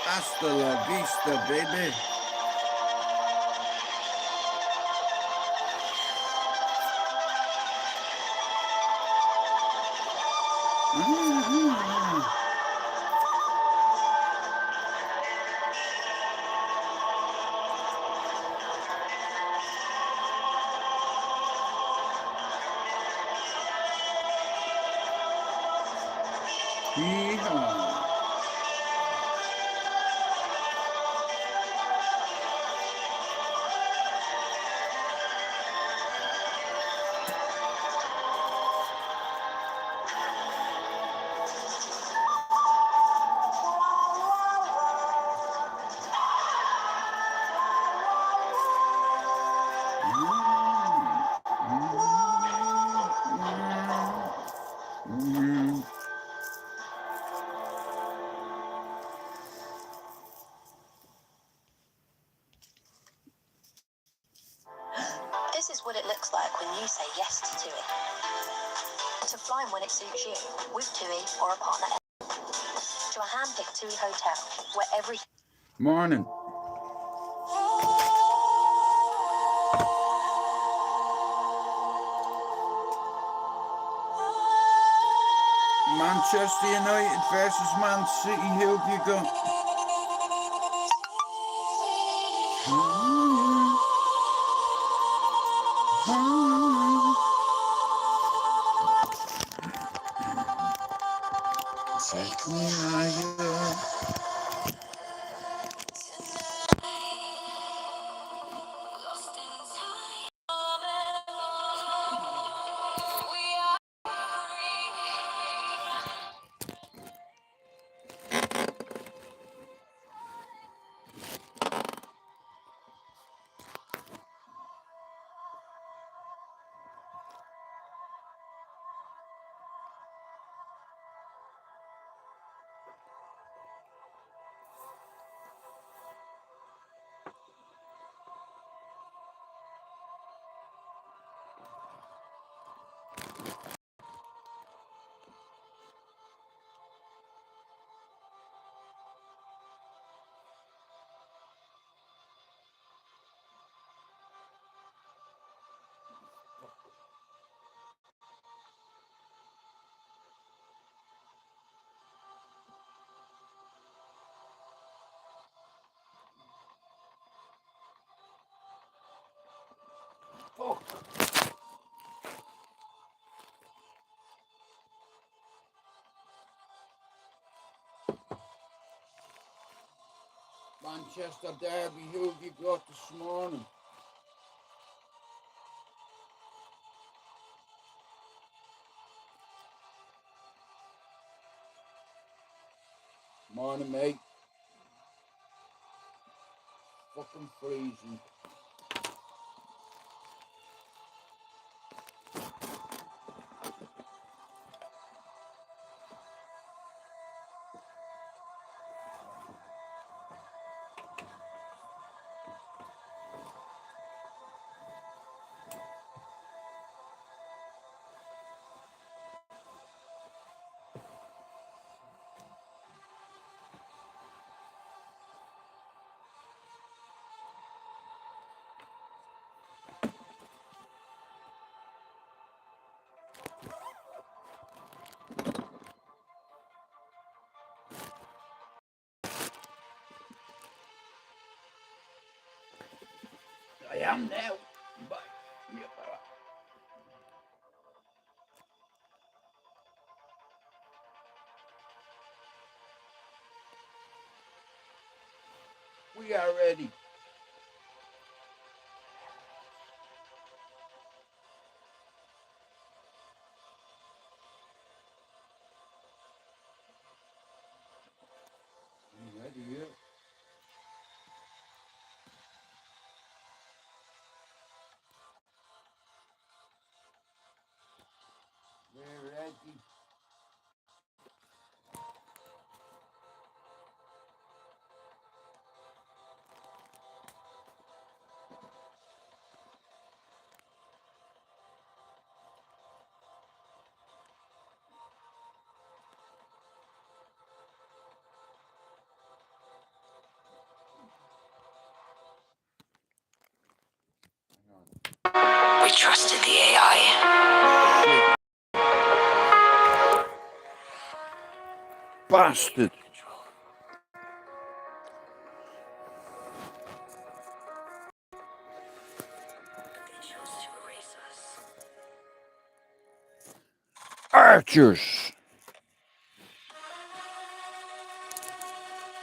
Hasta la vista, baby. Yeehaw. This is what it looks like when you say yes to TUI. To fly when it suits you, with TUI or a partner. To a hand-picked TUI hotel, where every... Morning. Manchester United versus Man City. Who have you got? Take me higher. Manchester Derby, who have you got this morning? Morning, mate. Fucking freezing. I am now. But we already? Ready, yeah. We're ready. We trusted the AI. Bastard. Archers.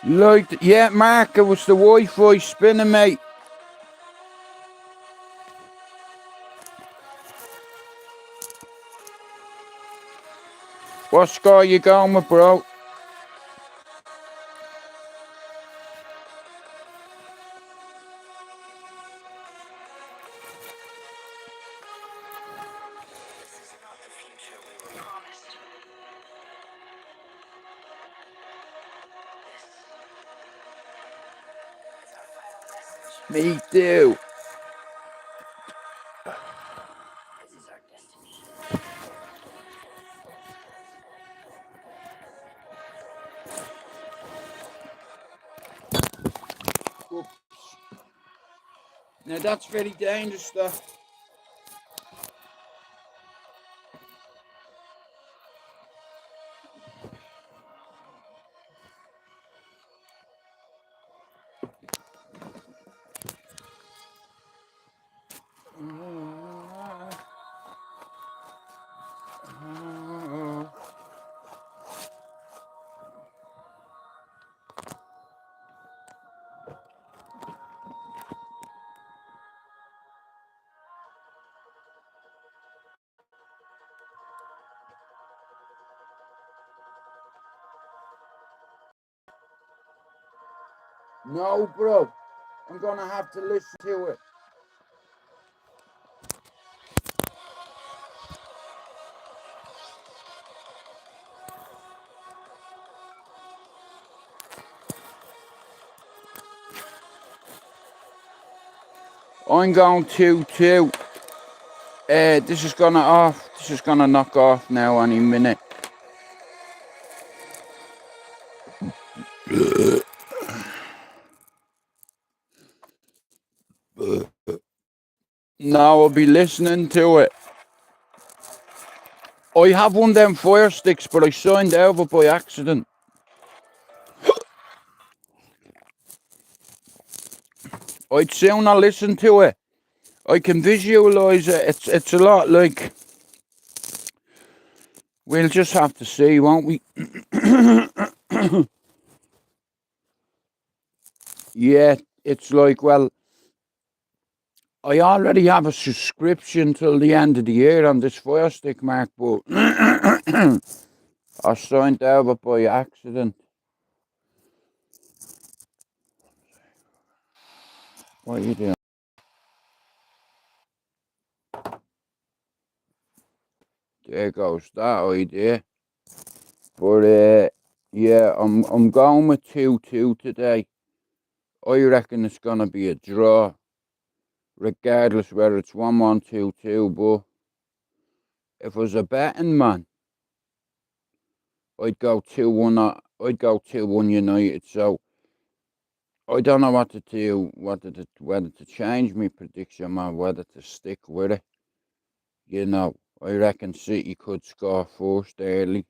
Like, yeah, Mark, it was the Wi-Fi spinning, mate. What score you going with, bro? Me too. Oops. Now that's very dangerous stuff. No, bro. I'm gonna have to listen to it. I'm going to this is gonna off. This is gonna knock off now any minute. No, I'll be listening to it. I have one of them fire sticks, but I signed out of it by accident. I'd sooner listen to it. I can visualise it. It's a lot like. We'll just have to see, won't we? Yeah, it's like, well, I already have a subscription till the end of the year on this fire stick, Mark, but I signed out of it by accident. What are you doing? There goes that idea. But yeah, I'm going with 2-2 today. I reckon it's gonna be a draw, regardless whether it's 1-1, 2-2. But if it was a betting man, I'd go 2-1. I'd go 2-1 United. So I don't know what to do, whether to change my prediction or whether to stick with it. You know, I reckon City could score first early.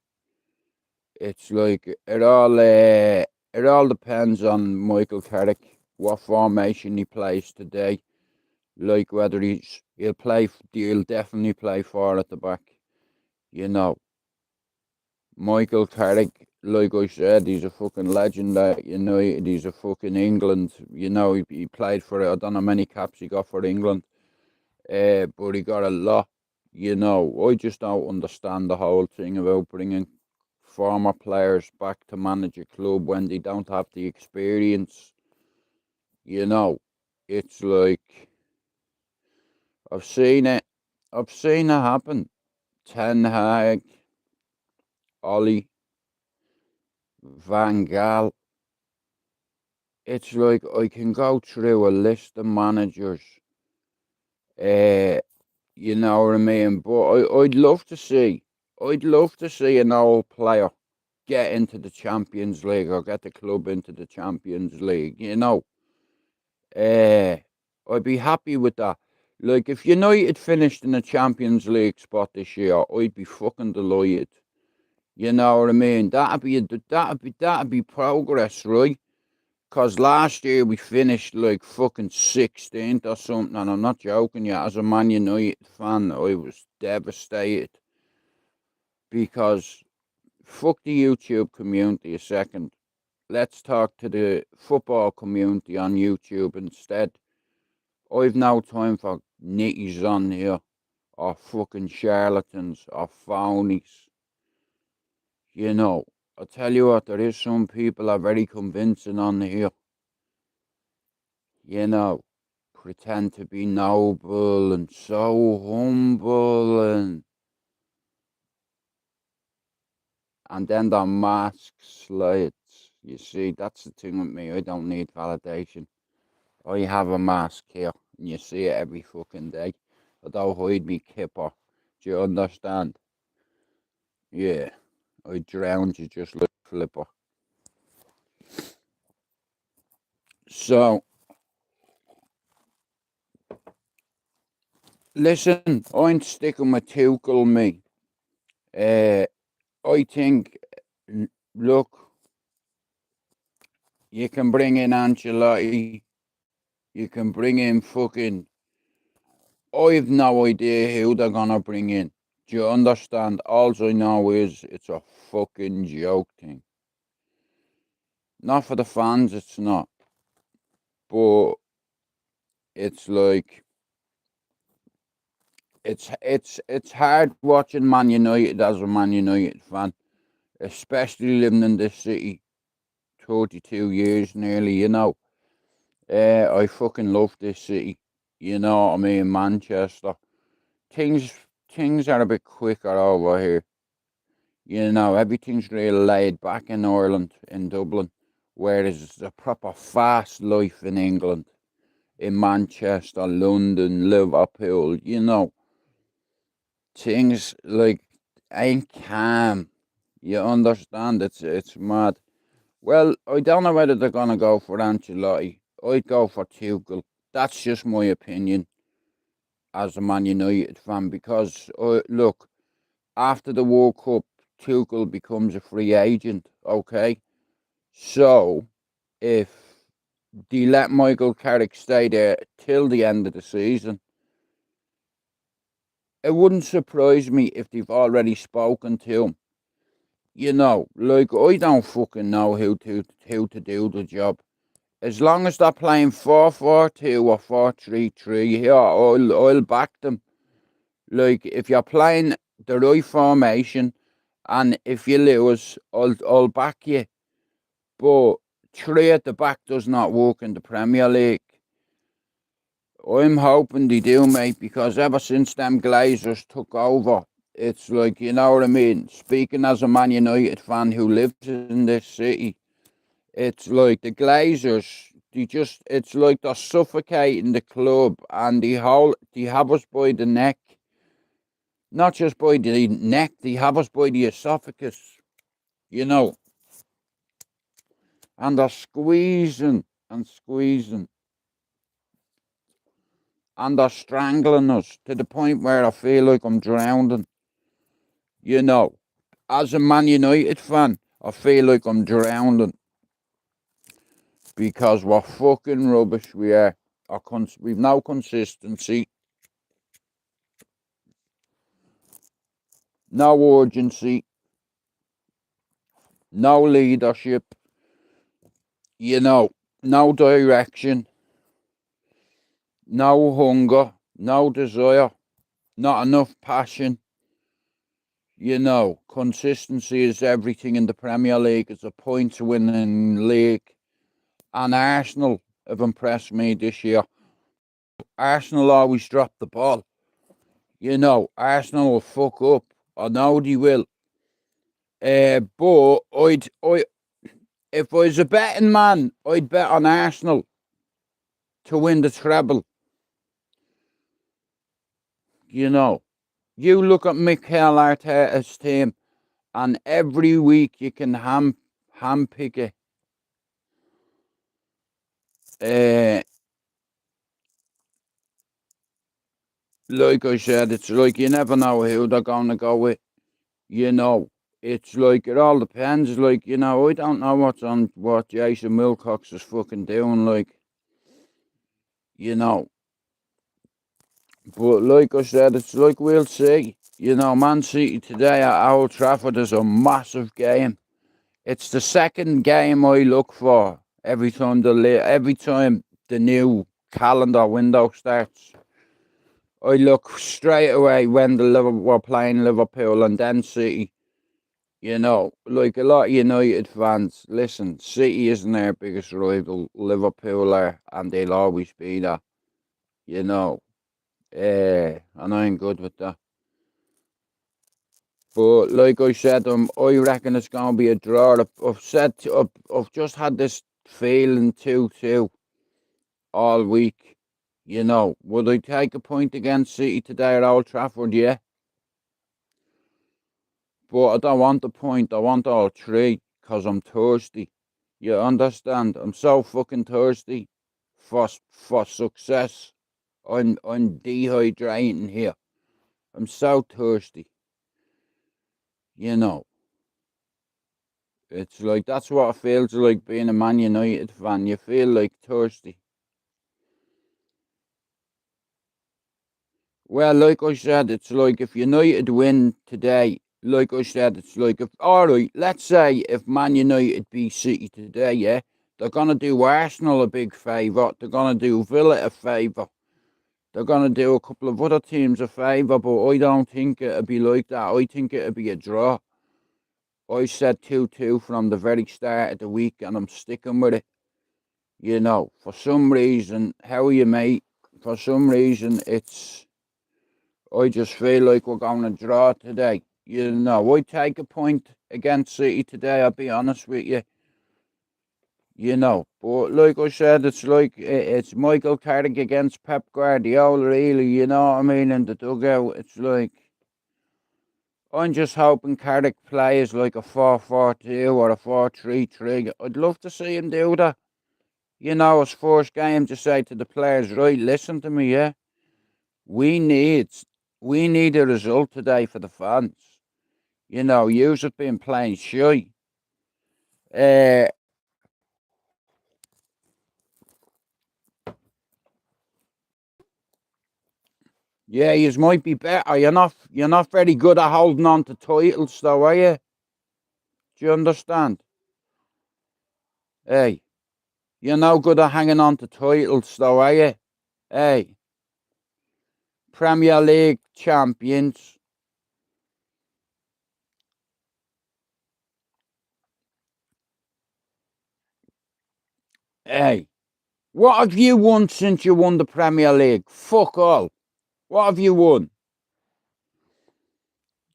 It's like it all depends on Michael Carrick, what formation he plays today. Like whether he'll definitely play 4 at the back. You know, Michael Carrick, like I said, he's a fucking legend at United. He's a fucking England. He played for, I don't know how many caps he got for England, but he got a lot. I just don't understand the whole thing about bringing former players back to manage a club when they don't have the experience. It's like I've seen it. I've seen it happen. Ten Hag, Ollie, Van Gaal. It's like I can go through a list of managers. Uh, you know what I mean? But I'd love to see. I'd love to see an old player get into the Champions League or get the club into the Champions League. I'd be happy with that. Like if United finished in a Champions League spot this year, I'd be fucking delighted. You know what I mean? That'd be progress, right? Cause last year we finished like fucking 16th or something, and I'm not joking. Yeah, as a Man United fan, I was devastated because fuck the YouTube community a second. Let's talk to the football community on YouTube instead. I've no time for nitties on here or fucking charlatans or phonies. I tell you what, there is some people are very convincing on here. You know, pretend to be noble and so humble and then the masks lights. You see, that's the thing with me. I don't need validation. I have a mask here, and you see it every fucking day. I don't hide me kipper. Do you understand? Yeah, I drowned you just like Flipper. So, listen, I'm sticking with Tuchel, me. I think, look, you can bring in Ancelotti, you can bring in fucking. I've no idea who they're gonna bring in. Do you understand? All I know is it's a fucking joke thing. Not for the fans, it's not. But it's like it's hard watching Man United as a Man United fan, especially living in this city 32 years nearly, I fucking love this city. You know what I mean? Manchester. Things things are a bit quicker over here. Everything's really laid back in Ireland, in Dublin, whereas it's a proper fast life in England, in Manchester, London, Liverpool, things like ain't calm. You understand? It's mad. Well, I don't know whether they're gonna go for Ancelotti. I'd go for Tuchel. That's just my opinion as a Man United fan because look, after the World Cup, Tuchel becomes a free agent. Okay, so if they let Michael Carrick stay there till the end of the season, it wouldn't surprise me if they've already spoken to him. Like I don't fucking know how to do the job. As long as they're playing 4-4-2 or 4-3-3, yeah, I'll back them. Like if you're playing the right formation, and if you lose, I'll back you. But three at the back does not work in the Premier League. I'm hoping they do, mate, because ever since them Glazers took over, it's like, you know what I mean? Speaking as a Man United fan who lives in this city, it's like the Glazers, it's like they're suffocating the club and they have us by the neck. Not just by the neck, they have us by the esophagus, you know, and they're squeezing and squeezing and they're strangling us to the point where I feel like I'm drowning. You know, as a Man United fan, I feel like I'm drowning because we're fucking rubbish. We are. We've no consistency, no urgency. no leadership, you know, no direction, no hunger, no desire, not enough passion. You know, consistency is everything in the Premier League. It's a points-winning league. And Arsenal have impressed me this year. Arsenal always drop the ball. You know, Arsenal will fuck up. I know they will. But if I was a betting man, I'd bet on Arsenal to win the treble. You know, you look at Mikel Arteta's team, and every week you can ham pick it. Like I said, it's like you never know who they're going to go with. You know, it's like it all depends. Like, you know, I don't know what Jason Wilcox is fucking doing. Like, you know, but like I said, it's like we'll see. You know, Man City today at Old Trafford is a massive game. It's the second game I look for every time the new calendar window starts. I look straight away when we're playing Liverpool and then City. You know, like a lot of United fans, listen, City isn't their biggest rival, Liverpool are, and they'll always be that. You know, and I'm good with that. But like I said, I reckon it's going to be a draw. I've just had this feeling 2-2 all week. You know, would I take a point against City today at Old Trafford? Yeah. But I don't want the point. I want all three because I'm thirsty. You understand? I'm so fucking thirsty for success. I'm dehydrating here. I'm so thirsty. You know, it's like that's what it feels like being a Man United fan. You feel like thirsty. Well, like I said, it's like if United win today, like I said, it's like if, all right, let's say if Man United beat City today, yeah, they're going to do Arsenal a big favour. They're going to do Villa a favour. They're going to do a couple of other teams a favour, but I don't think it'll be like that. I think it'll be a draw. I said 2-2 from the very start of the week, and I'm sticking with it. You know, for some reason, how are you, mate? For some reason, I just feel like we're going to draw today. You know, I take a point against City today, I'll be honest with you. You know, but like I said, it's like it's Michael Carrick against Pep Guardiola, really, you know what I mean, in the dugout. It's like, I'm just hoping Carrick plays like a 4-4-2 or a 4-3-3. I'd love to see him do that. You know, his first game to say to the players, right, listen to me, yeah? We need a result today for the fans. You know, yous have been playing shy. Uh, yeah, yous might be better. You're not very good at holding on to titles, though, are you? Do you understand? Hey, you're no good at hanging on to titles, though, are you? Hey, Premier League champions. Hey, what have you won since you won the Premier League? Fuck all. What have you won?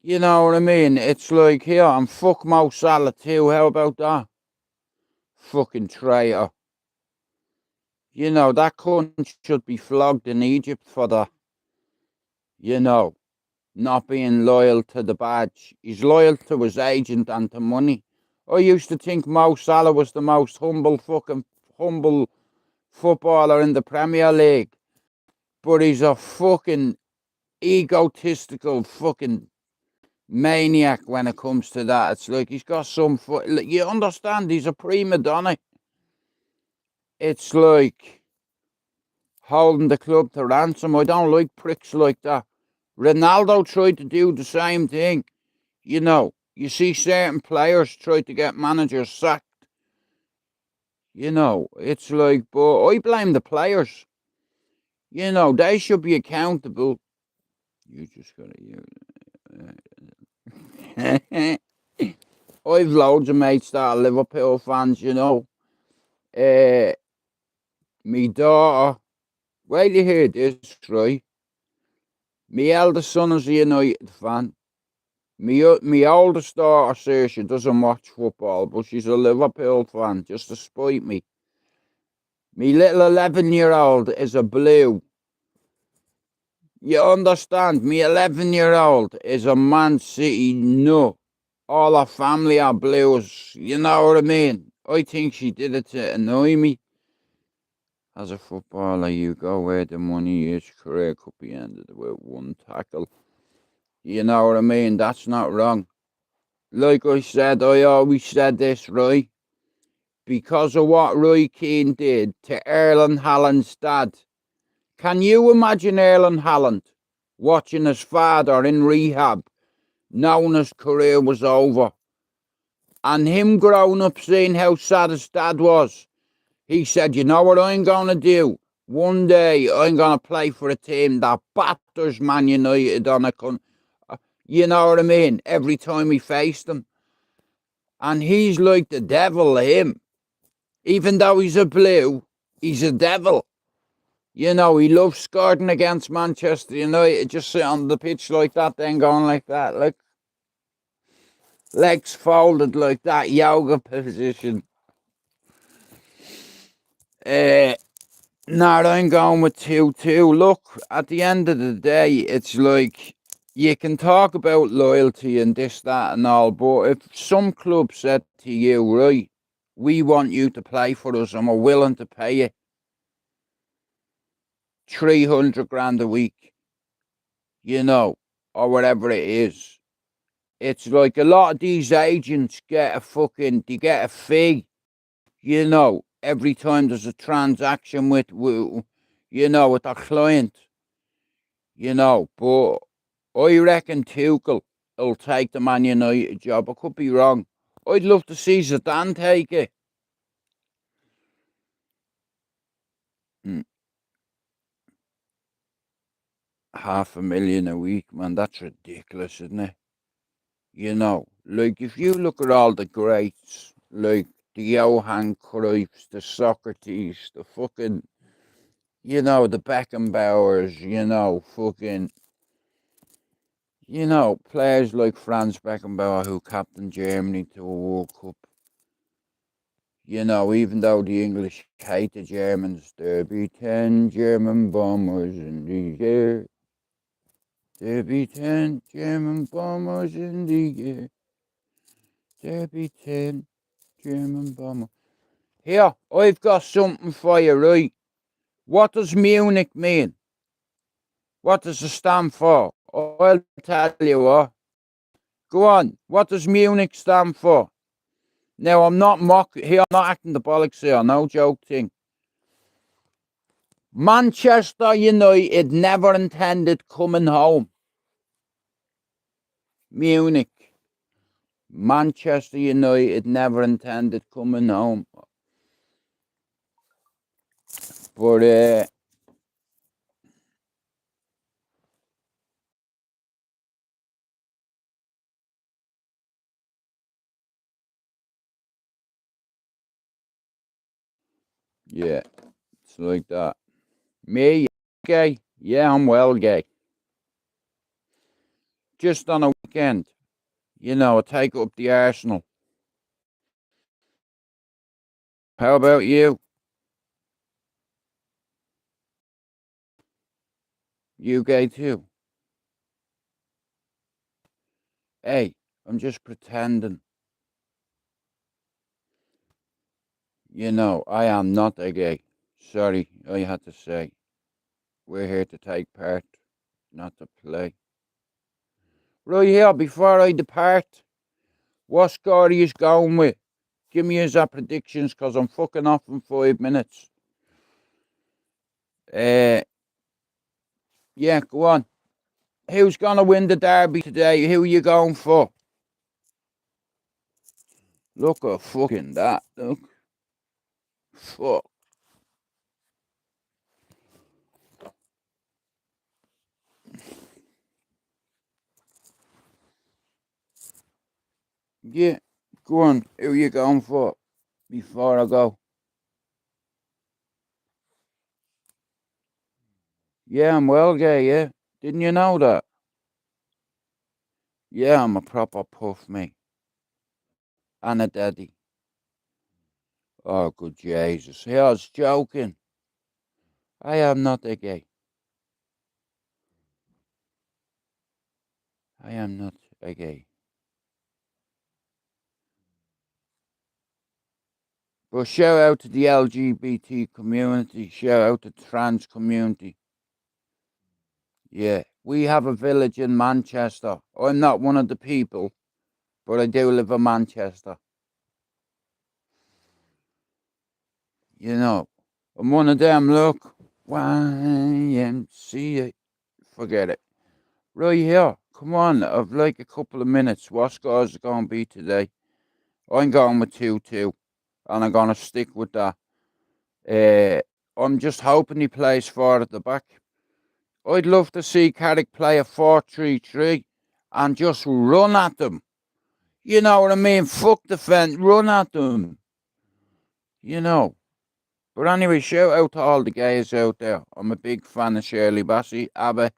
You know what I mean? It's like, here, and fuck Mo Salah too. How about that? Fucking traitor. You know, that cunt should be flogged in Egypt for that. You know, not being loyal to the badge. He's loyal to his agent and to money. I used to think Mo Salah was the most humble footballer in the Premier League. But he's a fucking egotistical fucking maniac when it comes to that. It's like he's got some you understand, he's a prima donna. It's like holding the club to ransom. I don't like pricks like that. Ronaldo tried to do the same thing. You know, You see certain players try to get managers sacked. You know, it's like, but I blame the players. You know, they should be accountable. You just gotta I've loads of mates that are Liverpool fans, you know. Me daughter, wait to hear this, right? Me eldest son is a United fan. Me oldest daughter says she doesn't watch football, but she's a Liverpool fan, just to spite me. Me little 11-year-old is a Blue. You understand? Me 11-year-old is a Man City nut. All her family are Blues. You know what I mean? I think she did it to annoy me. As a footballer, you go where the money is. Career could be ended with one tackle. You know what I mean? That's not wrong. Like I said, I always said this, right? Because of what Roy Keane did to Erling Haaland's dad. Can you imagine Erling Haaland watching his father in rehab, knowing his career was over, and him growing up seeing how sad his dad was? He said, you know what I'm going to do? One day I'm going to play for a team that batters Man United on a you know what I mean? Every time he faced them. And he's like the devil, him. Even though he's a Blue, he's a devil. You know, he loves scoring against Manchester United, just sit on the pitch like that, then going like that, like legs folded like that, yoga position. Now I'm going with 2-2. Look, at the end of the day, it's like you can talk about loyalty and this, that, and all, but if some club said to you, right, we want you to play for us and we're willing to pay you 300 grand a week, you know, or whatever it is. It's like a lot of these agents get they get a fee, you know, every time there's a transaction with you know, with a client, you know, but I reckon Tuchel will take the Man United job. I could be wrong. I'd love to see Zidane take it. 500,000 a week, man, that's ridiculous, isn't it? You know, like if you look at all the greats, like the Johan Cruyffs, the Socrates, the fucking, you know, the Beckenbauers, you know, fucking, you know, players like Franz Beckenbauer who captained Germany to a World Cup. You know, even though the English hate the Germans, there be 10 German bombers in the air. There be 10 German bombers in the air. There be 10 German bombers. Here, I've got something for you, right? What does Munich mean? What does it stand for? I'll tell you what. Go on. What does Munich stand for? Now, I'm not mocking here. I'm not acting the bollocks here. No joke thing. Manchester United never intended coming home. Munich. Manchester United never intended coming home. But, yeah, it's like that. Me, gay? Yeah, I'm well gay. Just on a weekend, you know, I take up the Arsenal. How about you? You gay too? Hey, I'm just pretending. You know, I am not a gay. Sorry, I had to say. We're here to take part, not to play. Right here, before I depart, what score are you going with? Give me your predictions, because I'm fucking off in 5 minutes. Yeah, go on. Who's going to win the derby today? Who are you going for? Look at fucking that, look. Fuck. Yeah, go on, who you going for before I go? Yeah, I'm well gay, yeah. Didn't you know that? Yeah, I'm a proper puff, mate. And a daddy. Oh, good Jesus. Yeah, I was joking. I am not a gay. I am not a gay. But shout out to the LGBT community. Shout out to the trans community. Yeah, we have a village in Manchester. I'm not one of the people, but I do live in Manchester. You know, I'm one of them, look. YMCA. Forget it. Right here. Come on, I've like a couple of minutes. What scores are going to be today? I'm going with 2-2, and I'm going to stick with that. I'm just hoping he plays forward at the back. I'd love to see Carrick play a 4-3-3 and just run at them. You know what I mean? Fuck the fence, run at them. You know. But anyway, shout out to all the guys out there. I'm a big fan of Shirley Bassey, Abba,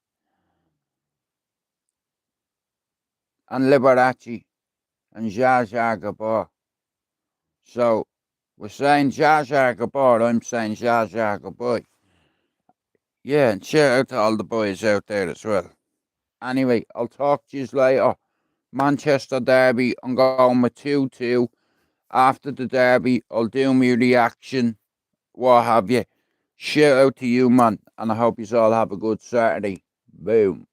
and Liberace, and Zsa Zsa Gabor. So, we're saying Zsa Zsa Gabor, I'm saying Zsa Zsa Gabor. Yeah, and shout out to all the boys out there as well. Anyway, I'll talk to you later. Manchester Derby, I'm going with 2-2. After the Derby, I'll do my reaction, what have you. Shout out to you, man, and I hope you all have a good Saturday. Boom.